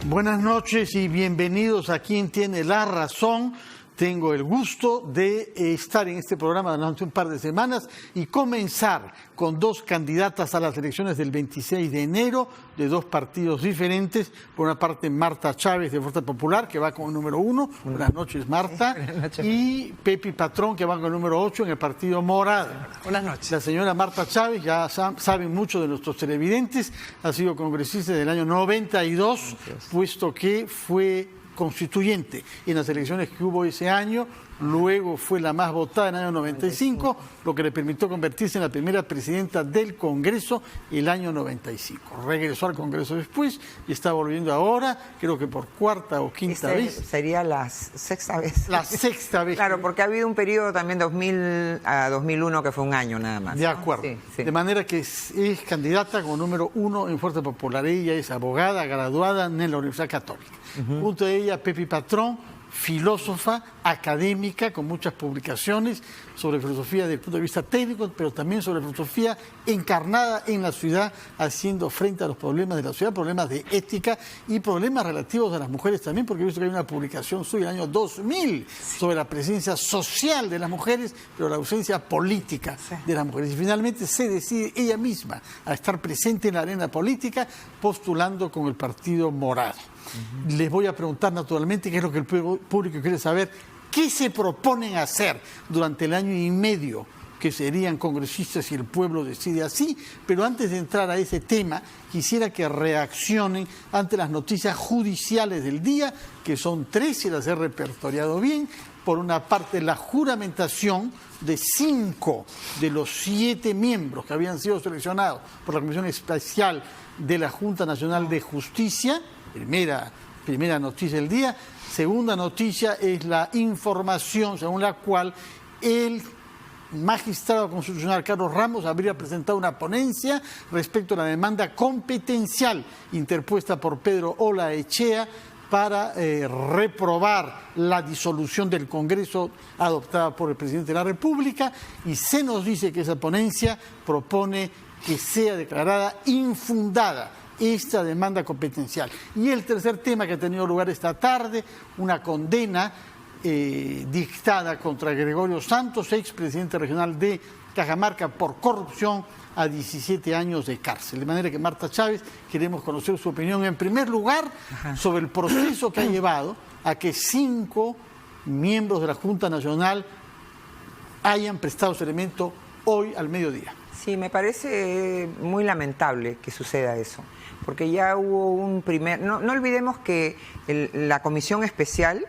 Buenas noches y bienvenidos a Quien Tiene la Razón. Tengo el gusto de estar en este programa durante un par de semanas y comenzar con dos candidatas a las elecciones del 26 de enero de dos partidos diferentes. Por una parte, Marta Chávez de Fuerza Popular, que va con el número 1. Buenas noches, Marta. Buenas noches. Y Pepi Patrón, que va con el número 8 en el Partido Morado. Buenas noches. La señora Marta Chávez, ya saben mucho de nuestros televidentes, ha sido congresista desde el año 92, puesto que fue constituyente en las elecciones que hubo ese año, luego fue la más votada en el año 95, lo que le permitió convertirse en la primera presidenta del Congreso el año 95. Regresó al Congreso después y está volviendo ahora, creo que por cuarta o quinta vez. Sería la sexta vez. La sexta vez. Claro, porque ha habido un periodo también 2000 a 2001 que fue un año nada más. De acuerdo. Sí, sí. De manera que es candidata como número 1 en Fuerza Popular. Ella es abogada graduada en la Universidad Católica. Junto a ella, Pepi Patrón, filósofa, académica, con muchas publicaciones sobre filosofía desde el punto de vista técnico, pero también sobre filosofía encarnada en la ciudad, haciendo frente a los problemas de la ciudad, problemas de ética y problemas relativos a las mujeres también, porque he visto que hay una publicación suya en el año 2000 sobre la presencia social de las mujeres, pero la ausencia política de las mujeres. Y finalmente se decide ella misma a estar presente en la arena política, postulando con el Partido Morado. Les voy a preguntar naturalmente qué es lo que el público quiere saber, qué se proponen hacer durante el año y medio que serían congresistas si el pueblo decide así, pero antes de entrar a ese tema, quisiera que reaccionen ante las noticias judiciales del día, que son 3, si las he repertoriado bien. Por una parte, la juramentación de 5 de los 7 miembros que habían sido seleccionados por la Comisión Especial de la Junta Nacional de Justicia. Primera noticia del día. Segunda noticia es la información según la cual el magistrado constitucional Carlos Ramos habría presentado una ponencia respecto a la demanda competencial interpuesta por Pedro Olaechea para reprobar la disolución del Congreso adoptada por el presidente de la República, y se nos dice que esa ponencia propone que sea declarada infundada esta demanda competencial. Y el tercer tema que ha tenido lugar esta tarde, una condena dictada contra Gregorio Santos, expresidente regional de Cajamarca, por corrupción a 17 años de cárcel. De manera que, Marta Chávez, queremos conocer su opinión en primer lugar sobre el proceso que ha llevado a que 5 miembros de la Junta Nacional hayan prestado su elemento hoy al mediodía. Sí, me parece muy lamentable que suceda eso, porque ya hubo un primer... No olvidemos que la comisión especial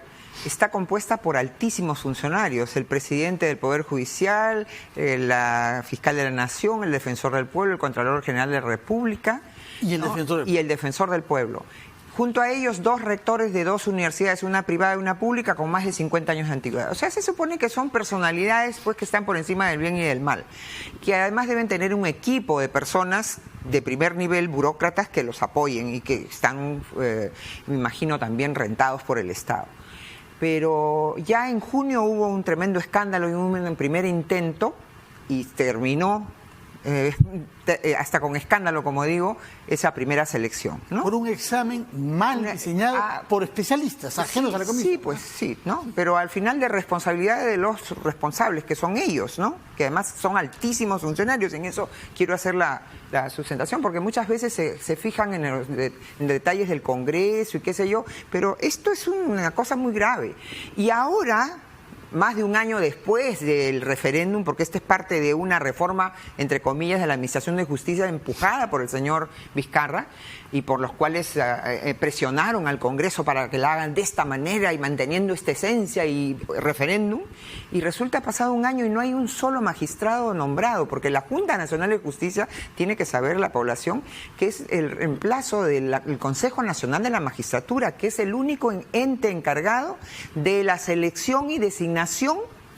está compuesta por altísimos funcionarios: el presidente del Poder Judicial, la fiscal de la Nación, el defensor del pueblo, el Contralor General de la República y el defensor del pueblo. Junto a ellos, 2 rectores de 2 universidades, una privada y una pública, con más de 50 años de antigüedad. O sea, se supone que son personalidades pues, que están por encima del bien y del mal, que además deben tener un equipo de personas de primer nivel, burócratas, que los apoyen y que están, me imagino, también rentados por el Estado. Pero ya en junio hubo un tremendo escándalo y un primer intento, y terminó hasta con escándalo, como digo, esa primera selección, ¿no? Por un examen mal diseñado por especialistas ajenos a la comisión. Sí, pues sí, ¿no? Pero al final de responsabilidad de los responsables, que son ellos, ¿no? Que además son altísimos funcionarios. En eso quiero hacer la sustentación, porque muchas veces se fijan en detalles del Congreso y qué sé yo, pero esto es una cosa muy grave. Y ahora, más de un año después del referéndum, porque esta es parte de una reforma, entre comillas, de la Administración de Justicia empujada por el señor Vizcarra, y por los cuales presionaron al Congreso para que la hagan de esta manera y manteniendo esta esencia y referéndum, y resulta pasado un año y no hay un solo magistrado nombrado, porque la Junta Nacional de Justicia tiene que saber, la población, que es el reemplazo del Consejo Nacional de la Magistratura, que es el único ente encargado de la selección y designación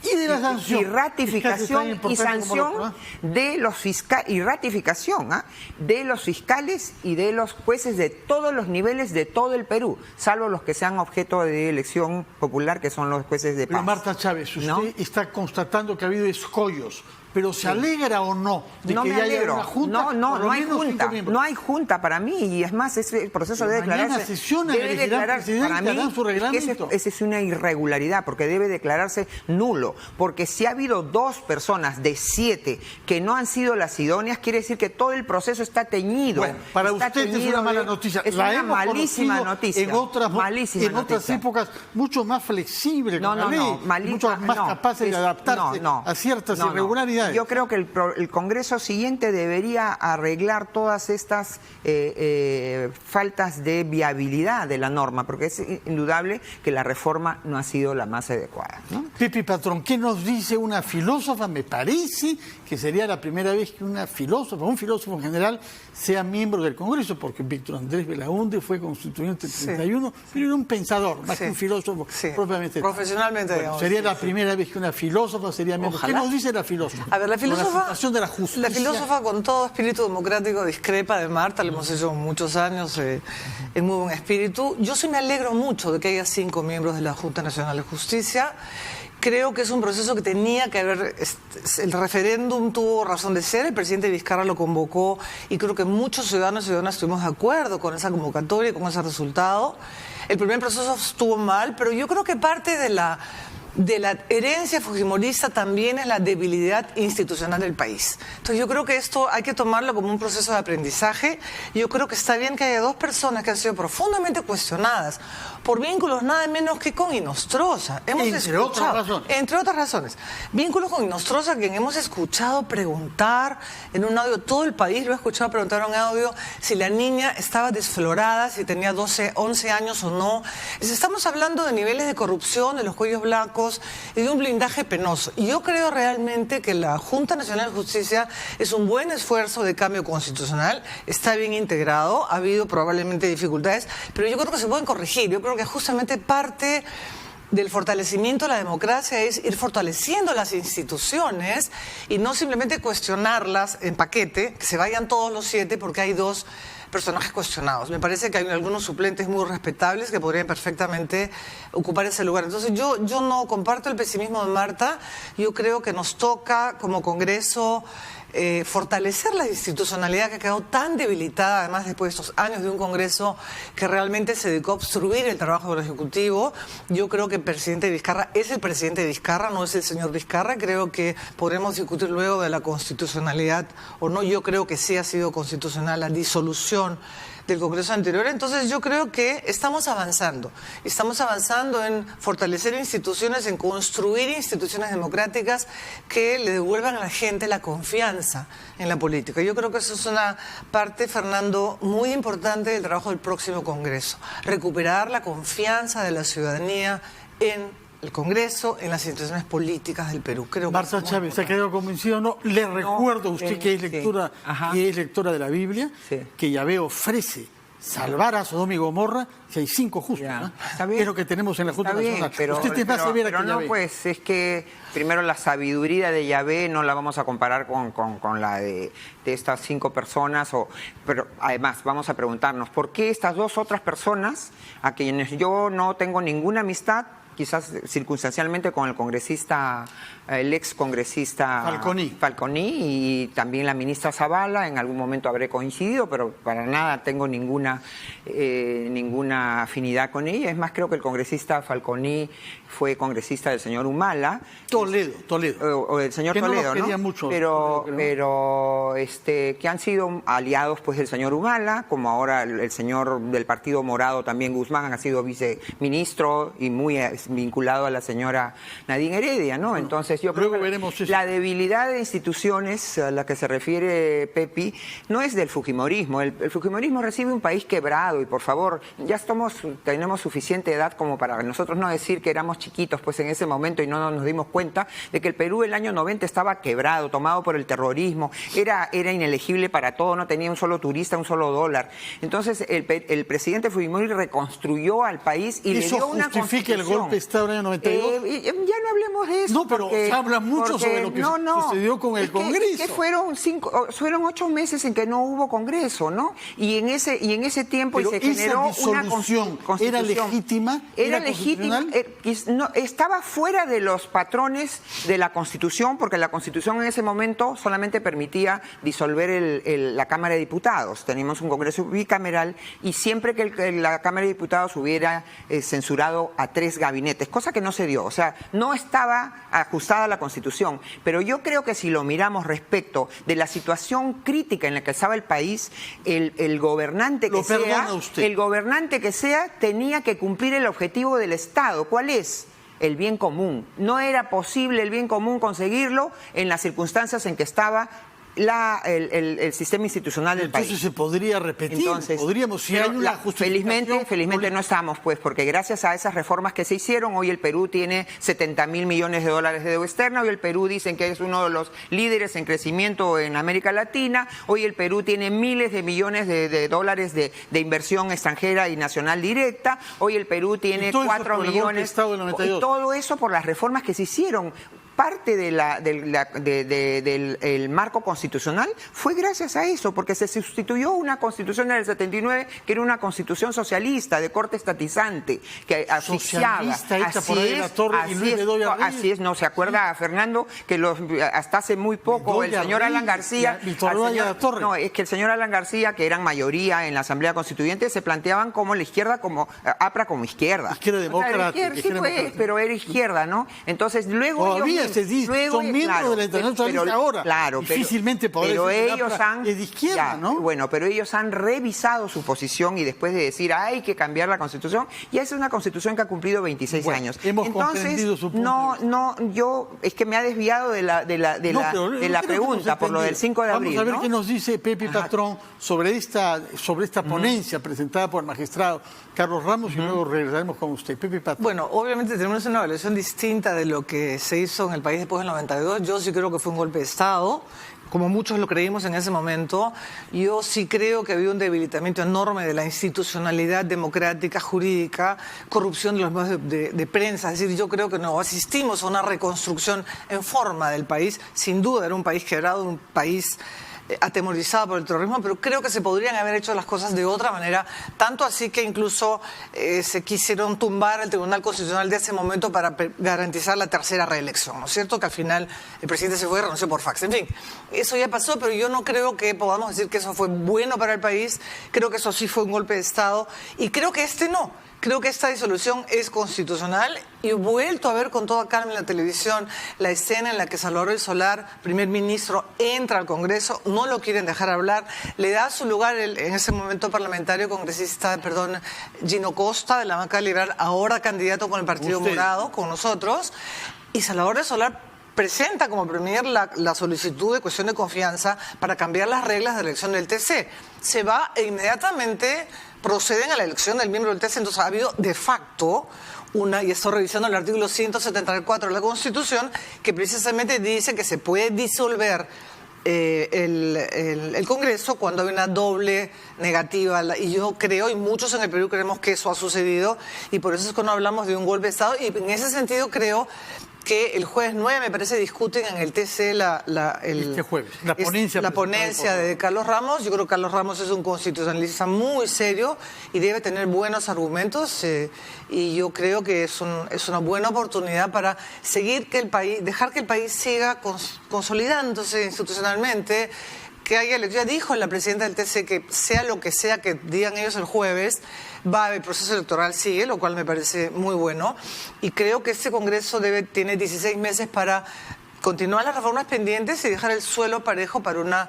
y de la sanción y ratificación y sanción de los fiscales y ratificación de los fiscales y de los jueces de todos los niveles de todo el Perú, salvo los que sean objeto de elección popular, que son los jueces de paz. Pero Marta Chávez, usted está constatando que ha habido escollos pero ¿se alegra o no de no que me ya haya alegro. una junta? No hay junta. No hay junta para mí. Y es más, ese proceso debe declararse. Sesiona, debe declararse para mí su reglamento. Esa es una irregularidad, porque debe declararse nulo. Porque si ha habido 2 personas de 7 que no han sido las idóneas, quiere decir que todo el proceso está teñido. Bueno, para está usted es una mala noticia. Es una malísima noticia. En otras épocas mucho más flexible con la ley, mucho más capaces de adaptarse a ciertas irregularidades. Yo creo que el Congreso siguiente debería arreglar todas estas faltas de viabilidad de la norma, porque es indudable que la reforma no ha sido la más adecuada, ¿no? Pepe Patrón, ¿qué nos dice una filósofa? Me parece que sería la primera vez que una filósofa, un filósofo en general, sea miembro del Congreso, porque Víctor Andrés Belaúnde fue constituyente del 31, pero era un pensador, más que un filósofo propiamente. Profesionalmente, digamos. Sería la primera vez que una filósofa sería miembro. Ojalá. ¿Qué nos dice la filósofa? A ver, la situación de la justicia. La filósofa, con todo espíritu democrático, discrepa de Marta, lo hemos hecho muchos años, en muy buen espíritu. Yo sí me alegro mucho de que haya 5 miembros de la Junta Nacional de Justicia. Creo que es un proceso que tenía que haber... El referéndum tuvo razón de ser, el presidente Vizcarra lo convocó y creo que muchos ciudadanos y ciudadanas estuvimos de acuerdo con esa convocatoria y con ese resultado. El primer proceso estuvo mal, pero yo creo que parte de la herencia fujimorista también es la debilidad institucional del país. Entonces yo creo que esto hay que tomarlo como un proceso de aprendizaje. Yo creo que está bien que haya 2 personas que han sido profundamente cuestionadas por vínculos nada menos que con Inostroza. Entre otras razones. Vínculos con Inostroza, quien hemos escuchado preguntar en un audio, todo el país lo ha escuchado preguntar en un audio si la niña estaba desflorada, si tenía 12, 11 años o no. Estamos hablando de niveles de corrupción, de los cuellos blancos y de un blindaje penoso. Y yo creo realmente que la Junta Nacional de Justicia es un buen esfuerzo de cambio constitucional, está bien integrado, ha habido probablemente dificultades, pero yo creo que se pueden corregir. Yo creo que justamente parte del fortalecimiento de la democracia es ir fortaleciendo las instituciones y no simplemente cuestionarlas en paquete, que se vayan todos los 7 porque hay 2 personajes cuestionados. Me parece que hay algunos suplentes muy respetables que podrían perfectamente ocupar ese lugar. Entonces yo no comparto el pesimismo de Marta. Yo creo que nos toca como Congreso fortalecer la institucionalidad que ha quedado tan debilitada, además después de estos años de un Congreso que realmente se dedicó a obstruir el trabajo del Ejecutivo. Yo creo que el presidente Vizcarra es el presidente Vizcarra, no es el señor Vizcarra. Creo que podremos discutir luego de la constitucionalidad o no. Yo creo que sí ha sido constitucional la disolución del Congreso anterior. Entonces yo creo que estamos avanzando en fortalecer instituciones, en construir instituciones democráticas que le devuelvan a la gente la confianza en la política. Yo creo que eso es una parte, Fernando, muy importante del trabajo del próximo Congreso, recuperar la confianza de la ciudadanía en el Congreso, en las instituciones políticas del Perú. Creo Marta que Chávez, ¿se ha quedado convencido o no? Le recuerdo a usted que es lectora de la Biblia, que Yahvé ofrece salvar a Sodoma y Gomorra si hay 5 justos, ¿no? Es lo que tenemos en la Junta Nacional. Usted es más severa que Yahvé. No, pues es que primero la sabiduría de Yahvé no la vamos a comparar con la de estas 5 personas, pero además vamos a preguntarnos, ¿por qué estas 2 otras personas, a quienes yo no tengo ninguna amistad, quizás circunstancialmente con el congresista, el ex congresista Falconi y también la ministra Zavala, en algún momento habré coincidido, pero para nada tengo ninguna afinidad con ella. Es más, creo que el congresista Falconi fue congresista del señor Humala. Toledo. O del señor que Toledo, no los quería mucho, pero que han sido aliados pues del señor Humala, como ahora el señor del Partido Morado también, Guzmán, ha sido viceministro y muy vinculado a la señora Nadine Heredia, ¿no? Entonces yo creo que la debilidad de instituciones a la que se refiere Pepi no es del fujimorismo. El fujimorismo recibe un país quebrado y, por favor, ya tenemos suficiente edad como para nosotros no decir que éramos chiquitos pues en ese momento y no nos dimos cuenta de que el Perú el año 90 estaba quebrado, tomado por el terrorismo, era inelegible para todo, no tenía un solo turista, un solo dólar. Entonces el presidente Fujimori reconstruyó al país y le dio una constitución. ¿Eso justifica el golpe golpe de Estado en el año 92? Ya no hablemos de eso. No, pero se habla mucho sobre lo que sucedió con el Congreso. Que fueron 8 meses en que no hubo Congreso, ¿no? Y en ese tiempo pero se generó una constitución. ¿Era legítima? Era legítima. No, estaba fuera de los patrones de la Constitución, porque la Constitución en ese momento solamente permitía disolver la Cámara de Diputados. Teníamos un Congreso bicameral y siempre que la Cámara de Diputados hubiera censurado a 3 gabinetes, cosa que no se dio. O sea, no estaba ajustada a la Constitución. Pero yo creo que si lo miramos respecto de la situación crítica en la que estaba el país, el gobernante que sea tenía que cumplir el objetivo del Estado. ¿Cuál es? El bien común. No era posible el bien común conseguirlo en las circunstancias en que estaba el sistema institucional del país. Entonces se podría repetir. Entonces, podríamos, si hay una justificación. Felizmente no estamos, pues, porque gracias a esas reformas que se hicieron, hoy el Perú tiene 70.000 millones de dólares de deuda externa, hoy el Perú dicen que es uno de los líderes en crecimiento en América Latina, hoy el Perú tiene miles de millones de dólares de inversión extranjera y nacional directa, hoy el Perú tiene 4 millones. Y todo eso por las reformas que se hicieron. Parte del marco constitucional fue gracias a eso, porque se sustituyó una constitución del 79 que era una constitución socialista, de corte estatizante, que asfixiaba. Así es, ¿no se acuerda, Fernando, que hasta hace muy poco el señor Alan García... No, es que el señor Alan García, que eran mayoría en la Asamblea Constituyente, se planteaban como la izquierda, como APRA como izquierda. Izquierda democrática. Sí, pues, pero era izquierda, ¿no? Entonces, luego... son miembros de la Internacional ahora. Claro, difícilmente pero ellos han... Es de izquierda, ¿no? Bueno, pero ellos han revisado su posición y después de decir hay que cambiar la Constitución, ya es una Constitución que ha cumplido 26 años. Hemos comprendido su punto. Es que me ha desviado de la pregunta por lo del 5 de abril. Vamos a ver qué nos dice Pepe Patrón sobre esta ponencia presentada por el magistrado Carlos Ramos y luego regresaremos con usted. Pepe Patrón. Bueno, obviamente tenemos una evaluación distinta de lo que se hizo en el país después del 92. Yo sí creo que fue un golpe de Estado, como muchos lo creímos en ese momento. Yo sí creo que había un debilitamiento enorme de la institucionalidad democrática, jurídica, corrupción de los medios de prensa. Es decir, yo creo que no asistimos a una reconstrucción en forma del país. Sin duda era un país quebrado, un país atemorizado por el terrorismo, pero creo que se podrían haber hecho las cosas de otra manera, tanto así que incluso se quisieron tumbar el Tribunal Constitucional de ese momento para garantizar la tercera reelección, ¿no es cierto? Que al final el presidente se fue y renunció por fax. En fin, eso ya pasó, pero yo no creo que podamos decir que eso fue bueno para el país. Creo que eso sí fue un golpe de Estado y creo que no. Creo que esta disolución es constitucional y he vuelto a ver con toda calma en la televisión la escena en la que Salvador Solar, primer ministro, entra al Congreso, no lo quieren dejar hablar, le da su lugar en ese momento parlamentario congresista, Gino Costa, de la banca liberal, ahora candidato con el Partido Morado, con nosotros, y Salvador Solar presenta como premier la solicitud de cuestión de confianza para cambiar las reglas de elección del TC. Se va e inmediatamente proceden a la elección del miembro del TC, entonces ha habido de facto y estoy revisando el artículo 174 de la Constitución, que precisamente dice que se puede disolver el Congreso cuando hay una doble negativa, y yo creo, y muchos en el Perú creemos que eso ha sucedido, y por eso es cuando hablamos de un golpe de Estado, y en ese sentido creo que el jueves 9, me parece, discuten en el TC este jueves, la ponencia de Carlos Ramos. Yo creo que Carlos Ramos es un constitucionalista muy serio y debe tener buenos argumentos, y yo creo que es una buena oportunidad para dejar que el país siga consolidándose institucionalmente, que ya dijo la presidenta del TC que sea lo que sea que digan ellos el jueves, el proceso electoral sigue, lo cual me parece muy bueno, y creo que este Congreso tiene 16 meses para continuar las reformas pendientes y dejar el suelo parejo para una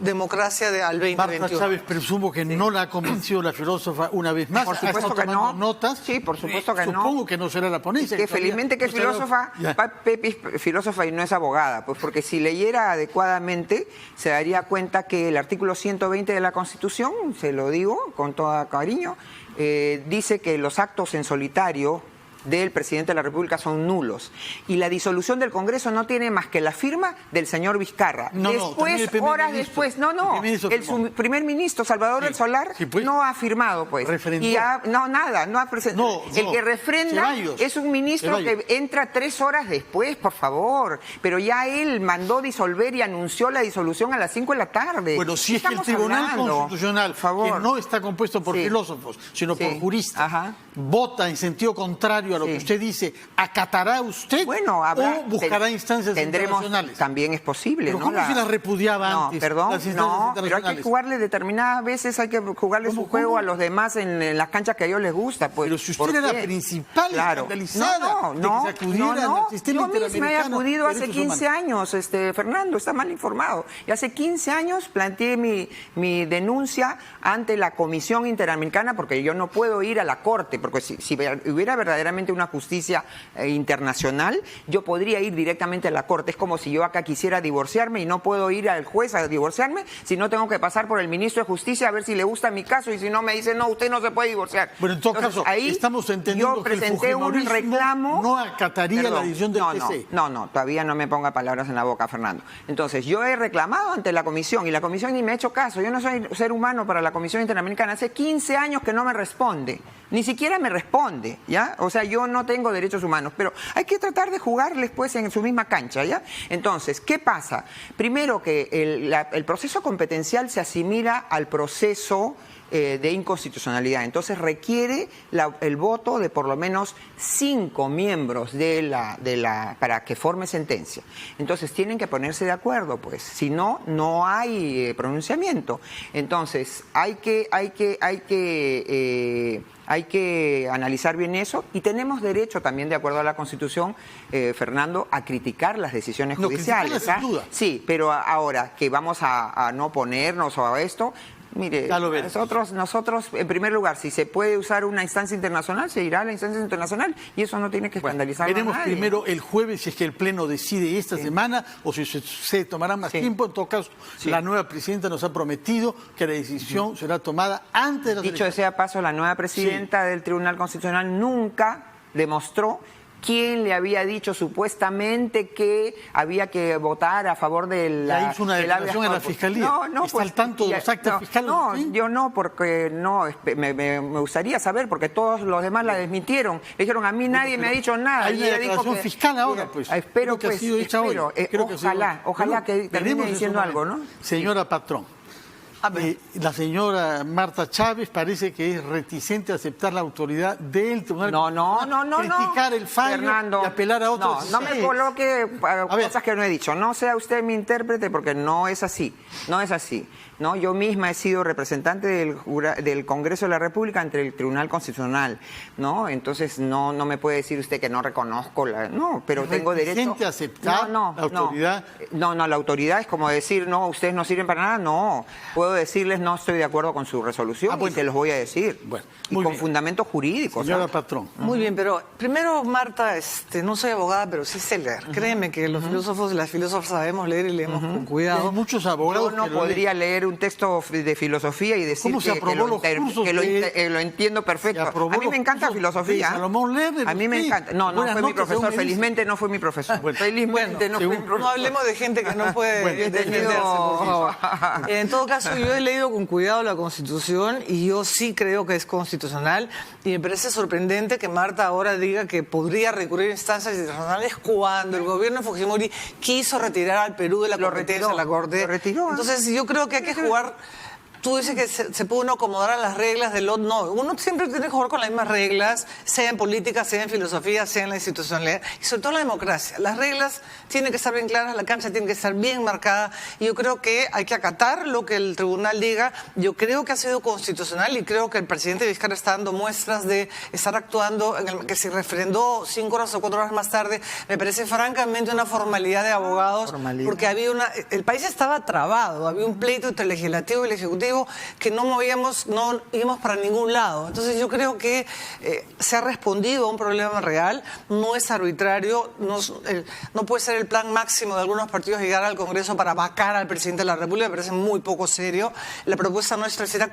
democracia al 2021. Marta Chávez, presumo que no la ha convencido la filósofa una vez más. Por supuesto que no. Notas. Sí, por supuesto que no. Supongo que no será la ponencia. Que felizmente que es filósofa, Pepe es filósofa y no es abogada, pues porque si leyera adecuadamente se daría cuenta que el artículo 120 de la Constitución, se lo digo con todo cariño, dice que los actos en solitario del presidente de la República son nulos. Y la disolución del Congreso no tiene más que la firma del señor Vizcarra. Después, horas después, el primer ministro Salvador del Solar no ha firmado, pues. Y nada, no ha presentado. El que refrenda es un ministro que entra 3 horas después, por favor. Pero ya él mandó disolver y anunció la disolución a las 5 de la tarde. Bueno, si es que el Tribunal Constitucional, que no está compuesto por filósofos, sino por juristas, vota en sentido contrario a lo que usted dice, ¿acatará usted o buscará instancias internacionales? También es posible. ¿Pero cómo se las repudiaba antes? Pero hay que jugarle determinadas veces, hay que jugarle su juego a los demás en las canchas que a ellos les gusta. Pues, pero si usted era la principal escandalizada de que se acudiera al sistema interamericano. Yo misma he acudido hace 15 años, Fernando, está mal informado. Y hace 15 años planteé mi denuncia ante la Comisión Interamericana, porque yo no puedo ir a la Corte, porque si hubiera verdaderamente una justicia internacional, yo podría ir directamente a la Corte. Es como si yo acá quisiera divorciarme y no puedo ir al juez a divorciarme, si no tengo que pasar por el ministro de Justicia a ver si le gusta mi caso, y si no me dice, no, usted no se puede divorciar. Bueno, en todo caso, ahí estamos entendiendo que el fujimorismo no acataría la decisión del TC. No, todavía no me ponga palabras en la boca, Fernando. Entonces, yo he reclamado ante la Comisión, y la Comisión ni me ha hecho caso. Yo no soy ser humano para la Comisión Interamericana. Hace 15 años que no me responde. Ni siquiera me responde, ¿ya? O sea, yo no tengo derechos humanos, pero hay que tratar de jugarles, pues, en su misma cancha, ¿ya? Entonces, ¿qué pasa? Primero que el proceso competencial se asimila al proceso de inconstitucionalidad. Entonces requiere el voto de por lo menos 5 miembros para que forme sentencia. Entonces tienen que ponerse de acuerdo, pues. Si no, no hay pronunciamiento. Entonces hay que analizar bien eso, y tenemos derecho también, de acuerdo a la Constitución, Fernando, a criticar las decisiones judiciales. Sin duda. Sí, pero ahora que vamos a no oponernos a esto. Mire, nosotros, en primer lugar, si se puede usar una instancia internacional, se irá a la instancia internacional, y eso no tiene que escandalizar a nadie. Veremos primero el jueves si es que el Pleno decide esta semana o si se tomará más tiempo. En todo caso, la nueva presidenta nos ha prometido que la decisión será tomada antes de la elecciones. Dicho sea paso, la nueva presidenta del Tribunal Constitucional nunca demostró quién le había dicho supuestamente que había que votar a favor de la... Ya hizo una declaración en la Fiscalía. ¿Está al tanto de los actos fiscales? No, yo no, porque me gustaría saber, porque todos los demás la desmintieron. Le dijeron, a mí nadie me ha dicho nada. Hay una declaración fiscal ahora, pues. Espero que ha sido hecha hoy. Ojalá que termine diciendo algo, ¿no? Señora Patrón. La señora Marta Chávez parece que es reticente a aceptar la autoridad del Tribunal Constitucional, criticar el fallo, Fernando, y apelar a otros. No me coloque cosas que no he dicho. No sea usted mi intérprete, porque no es así. No es así. ¿No? Yo misma he sido representante del Congreso de la República ante el Tribunal Constitucional, ¿no? Entonces no me puede decir usted que no reconozco pero tengo derecho a aceptar la autoridad. No, la autoridad es como decir, no, ustedes no sirven para nada. No, puedo decirles, no estoy de acuerdo con su resolución, y se los voy a decir. Bueno, y con fundamentos jurídicos. Señora Patrón. Muy bien, pero primero, Marta, no soy abogada, pero sí sé leer. Créeme que los filósofos y las filósofas sabemos leer y leemos con cuidado. Hay muchos abogados. Yo no podría leer un texto de filosofía y decir que lo entiendo perfecto. A mí me encanta filosofía. A mí me encanta. No fue mi profesor. Felizmente no fue mi profesor. Felizmente no fue mi profesor. No hablemos de gente que no puede defenderse. En todo caso, yo he leído con cuidado la Constitución y yo sí creo que es constitucional, y me parece sorprendente que Marta ahora diga que podría recurrir a instancias internacionales cuando el gobierno de Fujimori quiso retirar al Perú de la competencia de la Corte. Lo retiró. Entonces yo creo que hay que jugar. Tú dices que se puede uno acomodar a las reglas del otro. No, uno siempre tiene que jugar con las mismas reglas, sea en política, sea en filosofía, sea en la institucionalidad, y sobre todo en la democracia. Las reglas tienen que estar bien claras, la cancha tiene que estar bien marcada, y yo creo que hay que acatar lo que el tribunal diga. Yo creo que ha sido constitucional, y creo que el presidente Vizcarra está dando muestras de estar actuando, que se refrendó 5 horas o 4 horas más tarde. Me parece francamente una formalidad de abogados, porque el país estaba trabado, había un pleito entre el legislativo y el ejecutivo que no íbamos para ningún lado. Entonces yo creo que se ha respondido a un problema real, no es arbitrario, no puede ser el plan máximo de algunos partidos llegar al Congreso para vacar al presidente de la República. Me parece muy poco serio. La propuesta nuestra será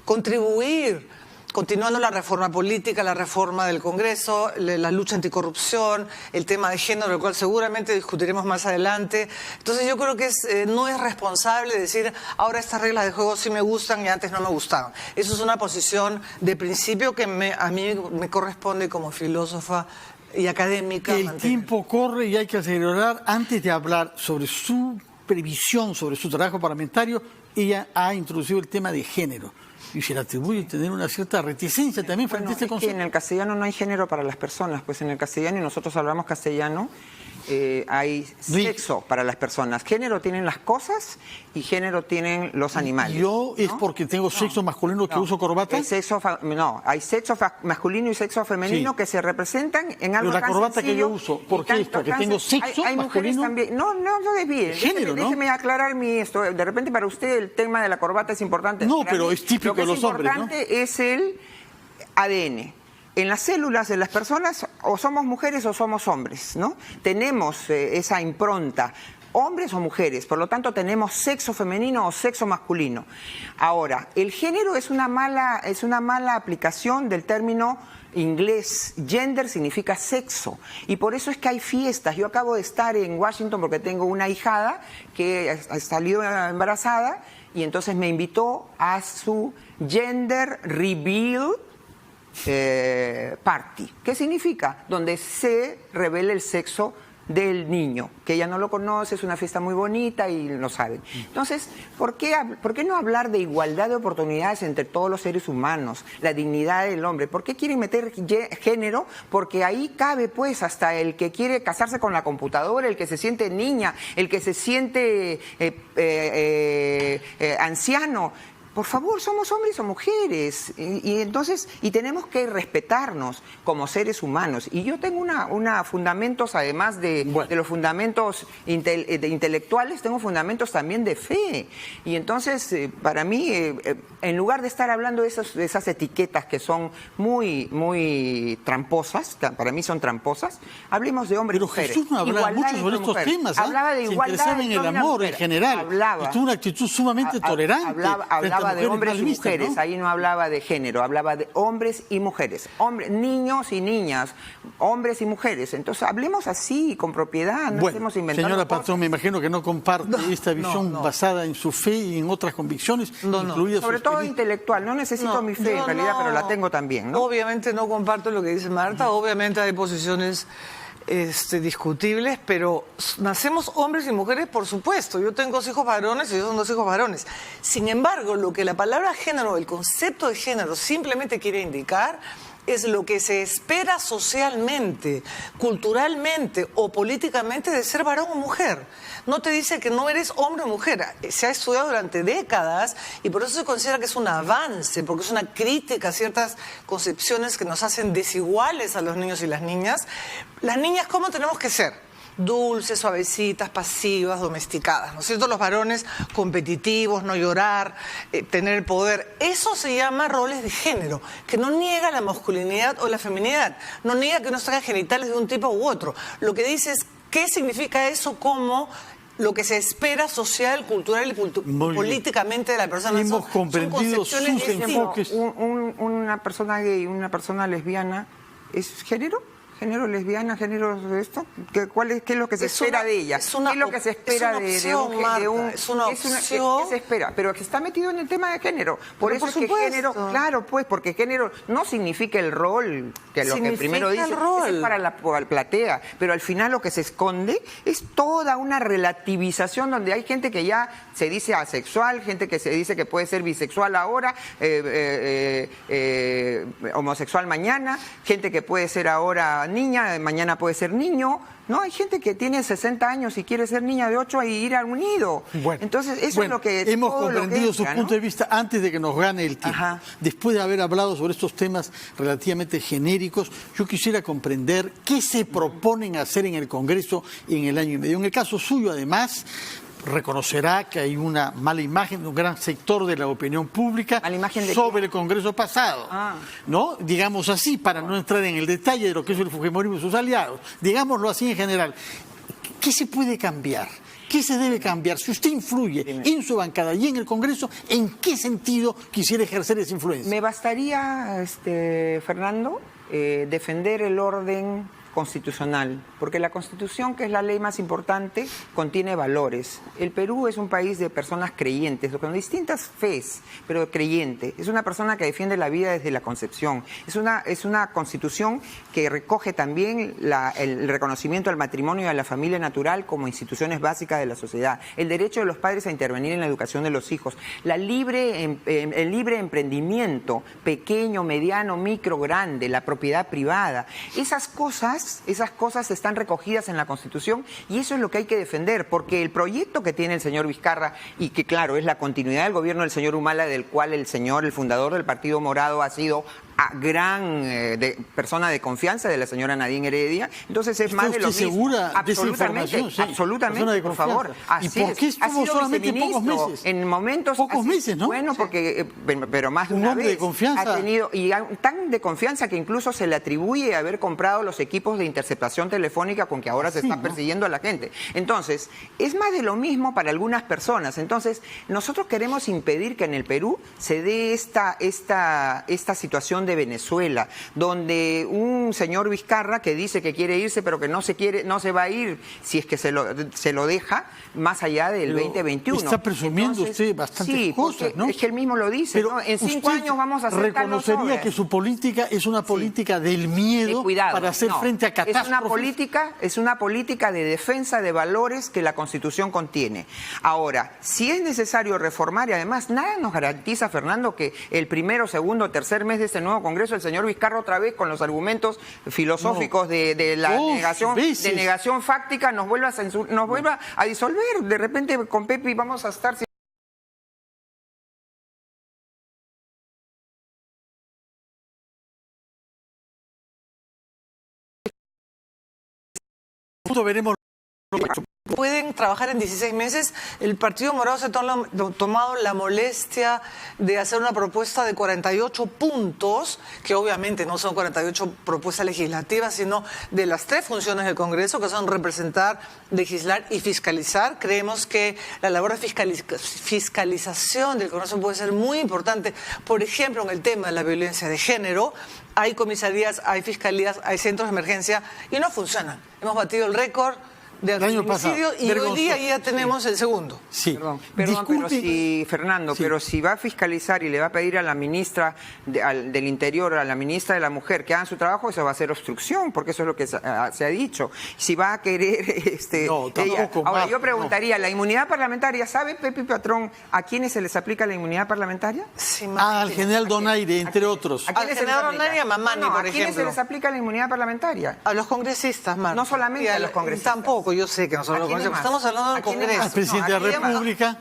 contribuir continuando la reforma política, la reforma del Congreso, la lucha anticorrupción, el tema de género, el cual seguramente discutiremos más adelante. Entonces yo creo que no es responsable decir, ahora estas reglas de juego sí me gustan y antes no me gustaban. Eso es una posición de principio que a mí me corresponde como filósofa y académica. El tiempo corre y hay que acelerar. Antes de hablar sobre su previsión, sobre su trabajo parlamentario, ella ha introducido el tema de género. Y se le atribuye tener una cierta reticencia también frente a este concepto. En el castellano no hay género para las personas, pues en el castellano, y nosotros hablamos castellano, hay sexo para las personas. Género tienen las cosas y género tienen los animales. ¿Yo es porque tengo sexo masculino que uso corbata? Hay sexo masculino y sexo femenino que se representan en algo tan Pero la corbata sencillo, que yo uso, ¿por qué es? Porque tengo sexo hay mujeres masculino. también. No desvíe. Género, ¿no? Déjeme aclarar esto. De repente para usted el tema de la corbata es importante. No, Para pero mí, es típico de los hombres, ¿no? Lo que es importante es el ADN. En las células de las personas o somos mujeres o somos hombres, ¿no? Tenemos esa impronta, hombres o mujeres, por lo tanto tenemos sexo femenino o sexo masculino. Ahora, el género es una mala aplicación del término inglés. Gender significa sexo y por eso es que hay fiestas. Yo acabo de estar en Washington porque tengo una ahijada que salió embarazada y entonces me invitó a su gender reveal party. ¿Qué significa? Donde se revela el sexo del niño, que ella no lo conoce, es una fiesta muy bonita y lo saben. Entonces, ¿por qué no hablar de igualdad de oportunidades entre todos los seres humanos, la dignidad del hombre? ¿Por qué quieren meter género? Porque ahí cabe pues hasta el que quiere casarse con la computadora, el que se siente niña, el que se siente anciano. Por favor, somos hombres o mujeres y entonces tenemos que respetarnos como seres humanos. Y yo tengo una fundamentos, además de los fundamentos intelectuales, tengo fundamentos también de fe. Y entonces, para mí, en lugar de estar hablando de esas etiquetas que son muy tramposas, para mí son tramposas, hablemos de hombres y mujeres. Pero Jesús no hablaba mucho sobre estos temas. Hablaba de igualdad. Se interesaba en el amor en general. Y tuvo una actitud sumamente tolerante. Hablaba de hombres y mujeres, ¿no? Ahí no hablaba de género, hablaba de hombres y mujeres, niños y niñas, hombres y mujeres. Entonces hablemos así, con propiedad, no estemos inventando señora cosas. Patrón, me imagino que no comparte esta visión basada en su fe y en otras convicciones, incluidas sobre todo intelectual, no necesito mi fe en realidad, pero la tengo también, ¿no? Obviamente no comparto lo que dice Marta, obviamente hay posiciones discutibles, pero nacemos hombres y mujeres, por supuesto. Yo tengo 2 hijos varones y ellos son 2 hijos varones. Sin embargo, lo que la palabra género, el concepto de género simplemente quiere indicar es lo que se espera socialmente, culturalmente o políticamente de ser varón o mujer. No te dice que no eres hombre o mujer. Se ha estudiado durante décadas y por eso se considera que es un avance, porque es una crítica a ciertas concepciones que nos hacen desiguales a los niños y las niñas. Las niñas, ¿cómo tenemos que ser? Dulces, suavecitas, pasivas, domesticadas, ¿no es cierto? Los varones competitivos, no llorar, tener el poder. Eso se llama roles de género, que no niega la masculinidad o la feminidad, no niega que uno tenga genitales de un tipo u otro. Lo que dice es qué significa eso como lo que se espera social, cultural y políticamente de la persona. Hemos comprendido sus enfoques. Una persona gay, una persona lesbiana, ¿es género? ¿Género lesbiana, género de esto? ¿Qué es lo que se espera de ella? ¿Qué es lo que se espera de un... Es una opción. ¿Qué se espera? Pero que está metido en el tema de género. Por eso es que género... Claro, pues, porque género no significa el rol, que lo que primero dice, es para la platea. Pero al final lo que se esconde es toda una relativización donde hay gente que ya se dice asexual, gente que se dice que puede ser bisexual ahora, homosexual mañana, gente que puede ser ahora niña, mañana puede ser niño. No, hay gente que tiene 60 años y quiere ser niña de 8 y ir a un nido. Entonces, eso es lo que... Hemos comprendido su punto de vista antes de que nos gane el tiempo. Después de haber hablado sobre estos temas relativamente genéricos, yo quisiera comprender qué se proponen hacer en el Congreso en el año y medio. En el caso suyo, además, reconocerá que hay una mala imagen de un gran sector de la opinión pública sobre el Congreso pasado, ¿no? Digamos así, para no entrar en el detalle de lo que es el Fujimorismo y sus aliados, digámoslo así en general. ¿Qué se puede cambiar? ¿Qué se debe cambiar? Si usted influye en su bancada y en el Congreso, ¿en qué sentido quisiera ejercer esa influencia? Me bastaría, Fernando, defender el orden constitucional, porque la Constitución, que es la ley más importante, contiene valores. El Perú es un país de personas creyentes, con distintas fes, pero creyente. Es una persona que defiende la vida desde la concepción. Es una Constitución que recoge también el reconocimiento al matrimonio y a la familia natural como instituciones básicas de la sociedad, el derecho de los padres a intervenir en la educación de los hijos, el libre emprendimiento, pequeño, mediano, micro, grande, la propiedad privada. Esas cosas están recogidas en la Constitución y eso es lo que hay que defender, porque el proyecto que tiene el señor Vizcarra y que, claro, es la continuidad del gobierno del señor Humala, del cual el fundador del Partido Morado ha sido gran persona de confianza de la señora Nadine Heredia, entonces es más de lo mismo. ¿Segura de esa información? Sí, absolutamente, por favor. ¿Y por qué estuvo solamente pocos meses? En momentos pocos meses, ¿no? Bueno, porque pero más de un una hombre vez de confianza. ha tenido, y tan de confianza que incluso se le atribuye haber comprado los equipos de interceptación telefónica con que ahora se está persiguiendo a la gente. Entonces, es más de lo mismo para algunas personas. Entonces, nosotros queremos impedir que en el Perú se dé esta situación de Venezuela, donde un señor Vizcarra que dice que quiere irse, pero que no se va a ir si es que se lo deja más allá del 2021. Está presumiendo usted bastantes cosas, ¿no? Es que él mismo lo dice, pero ¿no? En 5 años vamos a hacer reconocería que su política es una política del miedo para hacer frente a catástrofes. Es una política de defensa de valores que la Constitución contiene. Ahora, si es necesario reformar, y además nada nos garantiza, Fernando, que el primero, segundo, tercer mes de este nuevo Congreso el señor Vizcarra otra vez con los argumentos filosóficos de la negación fáctica nos vuelva a disolver. De repente con Pepe vamos a estar... Veremos. Pueden trabajar en 16 meses. El Partido Morado se ha tomado la molestia de hacer una propuesta de 48 puntos, que obviamente no son 48 propuestas legislativas, sino de las 3 funciones del Congreso, que son representar, legislar y fiscalizar. Creemos que la labor de fiscalización del Congreso puede ser muy importante. Por ejemplo, en el tema de la violencia de género, hay comisarías, hay fiscalías, hay centros de emergencia y no funcionan. Hemos batido el récord de feminicidio y hoy día ya tenemos el segundo. Sí. Perdón, pero si va a fiscalizar y le va a pedir a la ministra del Interior, a la ministra de la Mujer que hagan su trabajo, eso va a ser obstrucción, porque eso es lo que se ha dicho. Si va a querer... Ahora, yo preguntaría, ¿la inmunidad parlamentaria, sabe, Pepe Patrón, a quiénes se les aplica la inmunidad parlamentaria? Sí, al general Donaire, entre otros. Al general Donaire y a Mamani, por ejemplo. ¿A quiénes se les aplica la inmunidad parlamentaria? A los congresistas, Marta. No solamente a los congresistas. Tampoco. Yo sé que nosotros estamos hablando del Congreso. Al presidente de la República.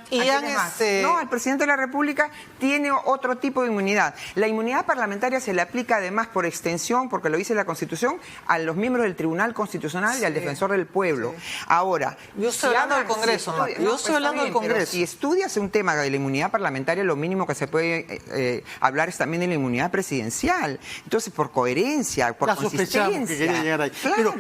No, al presidente de la República tiene otro tipo de inmunidad. La inmunidad parlamentaria se le aplica además por extensión, porque lo dice la Constitución, a los miembros del Tribunal Constitucional y al defensor del pueblo. Ahora, yo estoy hablando del Congreso, yo estoy hablando del Congreso. Si estudias un tema de la inmunidad parlamentaria, lo mínimo que se puede hablar es también de la inmunidad presidencial. Entonces, por coherencia, por consistencia. Que quería llegar ahí. Claro,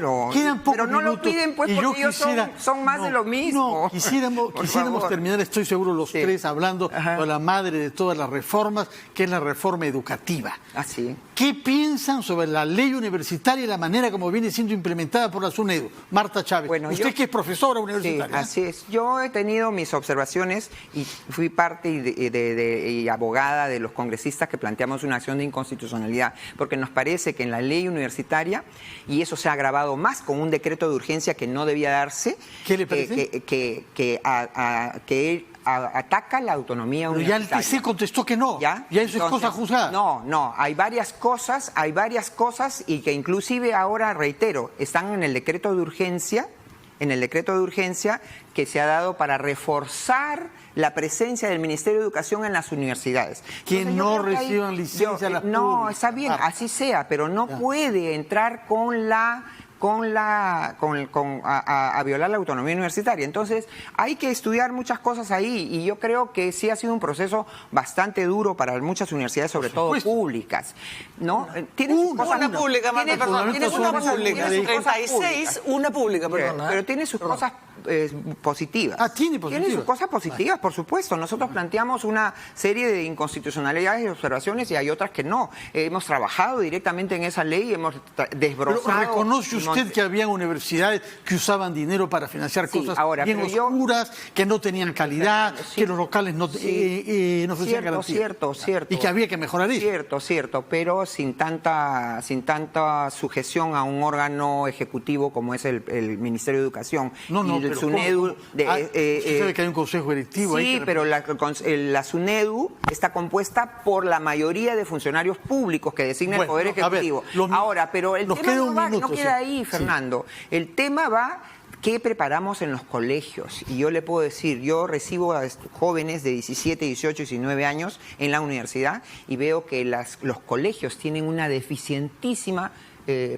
pero no lo piden pues porque ellos son más de lo mismo. No, quisiéramos terminar, estoy seguro, los 3 hablando de la madre de todas las reformas, que es la reforma educativa. Así. ¿Qué piensan sobre la ley universitaria y la manera como viene siendo implementada por la SUNEDU? Marta Chávez, bueno, usted que es profesora universitaria. Sí, así es. Yo he tenido mis observaciones y fui parte y abogada de los congresistas que planteamos una acción de inconstitucionalidad, porque nos parece que en la ley universitaria, y eso se ha agravado más con un decreto de urgencia que no debía darse, ¿qué le parece? Que ataca la autonomía universitaria. Pero ya el TC contestó que no. Ya eso es cosa juzgada. No, hay varias cosas y que inclusive ahora, reitero, están en el decreto de urgencia, que se ha dado para reforzar la presencia del Ministerio de Educación en las universidades. Que no reciban licencia las públicas. No, está bien, así sea, pero no puede entrar a violar la autonomía universitaria. Entonces, hay que estudiar muchas cosas ahí y yo creo que sí ha sido un proceso bastante duro para muchas universidades, sobre todo públicas, ¿no? Tiene una pública, Marta, perdón, tiene una pública, 36, una pública, perdón. Pero tiene sus cosas positivas. Tiene positivas. Tiene sus cosas positivas, por supuesto. Nosotros planteamos una serie de inconstitucionalidades y observaciones y hay otras que no. Hemos trabajado directamente en esa ley, hemos desbrozado. Pero ¿reconoce usted que había universidades que usaban dinero para financiar cosas bien oscuras, que no tenían calidad, que los locales no ofrecían garantía? Cierto. Y que había que mejorar eso. Cierto, pero sin tanta sujeción a un órgano ejecutivo como es el Ministerio de Educación. Y el SUNEDU. Usted sabe que hay un consejo directivo. Sí, pero la SUNEDU está compuesta por la mayoría de funcionarios públicos que designa el Poder Ejecutivo. Pero el tema no queda ahí, Fernando. El tema va... ¿Qué preparamos en los colegios? Y yo le puedo decir, yo recibo a jóvenes de 17, 18, 19 años en la universidad y veo que los colegios tienen una deficientísima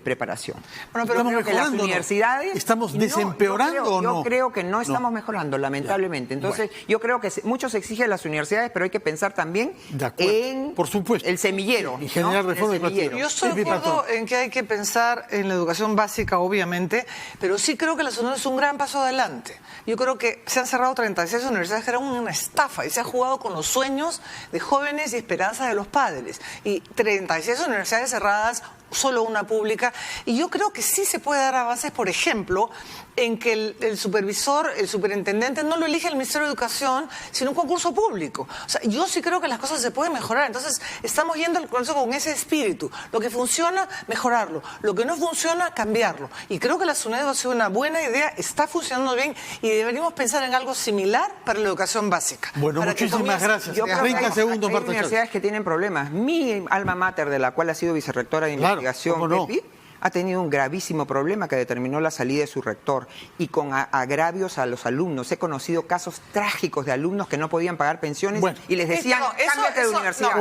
preparación. Bueno, pero creo que las universidades... ¿Estamos desempeorando o no? Yo creo que no estamos mejorando, lamentablemente. Entonces, yo creo que mucho se exige a las universidades, pero hay que pensar también en por supuesto, el semillero. Y generar reforma de Yo estoy de acuerdo en que hay que pensar en la educación básica, obviamente, pero sí creo que la SUNEDU es un gran paso adelante. Yo creo que se han cerrado 36 universidades que eran una estafa y se ha jugado con los sueños de jóvenes y esperanzas de los padres. Y 36 universidades cerradas, solo una pública, y yo creo que sí se puede dar avances, por ejemplo, en que el supervisor, el superintendente no lo elige el Ministerio de Educación, sino un concurso público. O sea, yo sí creo que las cosas se pueden mejorar, entonces estamos yendo al Congreso con ese espíritu. Lo que funciona, mejorarlo. Lo que no funciona, cambiarlo. Y creo que la SUNEDU ha sido una buena idea, está funcionando bien, y deberíamos pensar en algo similar para la educación básica. Bueno, muchísimas gracias. Yo creo 30 segundos, hay universidades que tienen problemas. Mi alma mater, de la cual ha sido vicerrectora de investigación, Pepi, ha tenido un gravísimo problema que determinó la salida de su rector y con agravios a los alumnos. He conocido casos trágicos de alumnos que no podían pagar pensiones y les decían, cámbiate de universidad.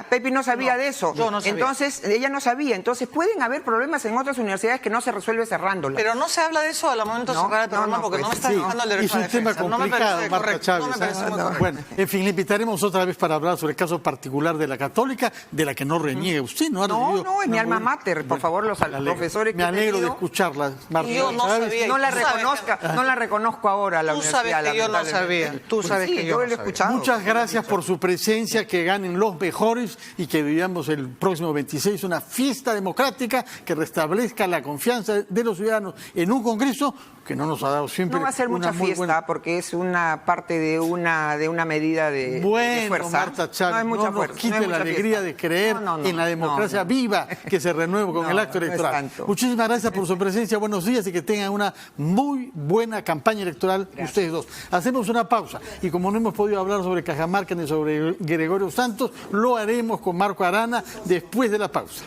Pepi no sabía de eso. Yo no sabía. Entonces, ella no sabía. Entonces, pueden haber problemas en otras universidades que no se resuelve cerrándolas. Pero no se habla de eso al momento de cerrar el programa porque no me está dejando el derecho a defensa. Es un tema complicado, Marta Chávez. Bueno, en fin, le invitaremos otra vez para hablar sobre el caso particular de la Católica, de la que no reniega usted. No, es mi alma mater. Por favor, los profesores. Me alegro de escucharla, Marta. Yo no sabía. No la reconozco ahora, la universidad. Tú sabes que yo no sabía. Tú sabes que yo lo he escuchado. Muchas gracias por su presencia, que ganen los mejores y que vivamos el próximo 26 una fiesta democrática que restablezca la confianza de los ciudadanos en un Congreso que no nos ha dado siempre. No va a ser mucha fiesta porque es una parte de una medida de fuerza. Marta Chávez, no nos quite la alegría de creer en la democracia viva que se renueve con el acto electoral. Muchísimas gracias por su presencia, buenos días y que tengan una muy buena campaña electoral ustedes dos. Hacemos una pausa y como no hemos podido hablar sobre Cajamarca ni sobre Gregorio Santos, lo haremos con Marco Arana después de la pausa.